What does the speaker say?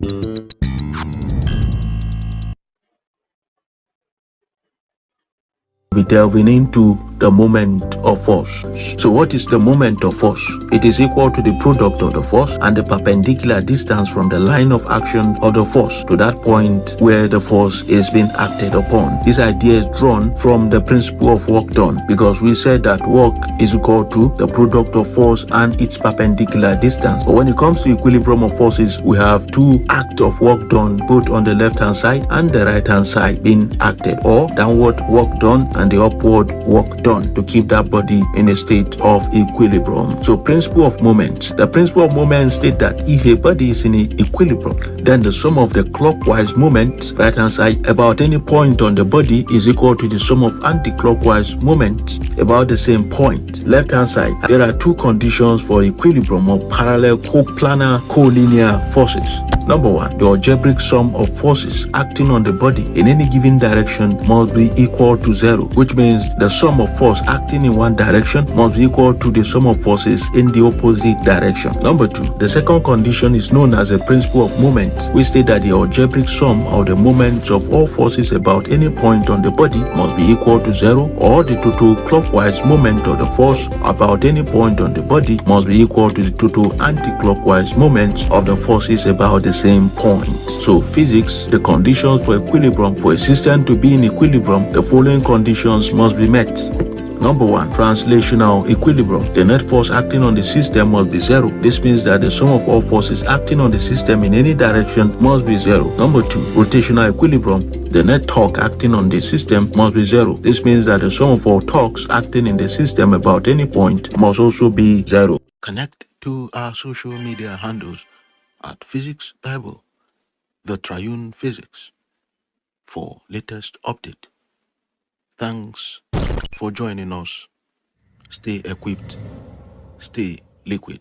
We're delving into the moment of force. So what is the moment of force? It is equal to the product of the force and the perpendicular distance from the line of action of the force to that point where the force is being acted upon. This idea is drawn from the principle of work done, because we said that work is equal to the product of force and its perpendicular distance. But when it comes to equilibrium of forces, we have two acts of work done, both on the left hand side and the right hand side being acted, or downward work done and the upward work done to keep that body in a state of equilibrium. So principle of moment. The principle of moment states that if a body is in equilibrium, then the sum of the clockwise moment right hand side about any point on the body is equal to the sum of anti-clockwise moment about the same point left hand side. There are two conditions for equilibrium of parallel coplanar collinear forces. Number one, the algebraic sum of forces acting on the body in any given direction must be equal to 0, which means the sum of force acting in one direction must be equal to the sum of forces in the opposite direction. Number two, the second condition is known as the principle of moment, which states that the algebraic sum of the moments of all forces about any point on the body must be equal to 0, or the total clockwise moment of the force about any point on the body must be equal to the total anti-clockwise moments of the forces about the same point. So physics, the conditions for equilibrium. For a system to be in equilibrium, the following conditions must be met. Number one, translational equilibrium. The net force acting on the system must be 0. This means that the sum of all forces acting on the system in any direction must be 0. Number two, rotational equilibrium. The net torque acting on the system must be 0. This means that the sum of all torques acting in the system about any point must also be 0. Connect to our social media handles at PhysicsBible, the Triune Physics, for latest update. Thanks for joining us. Stay equipped, stay liquid.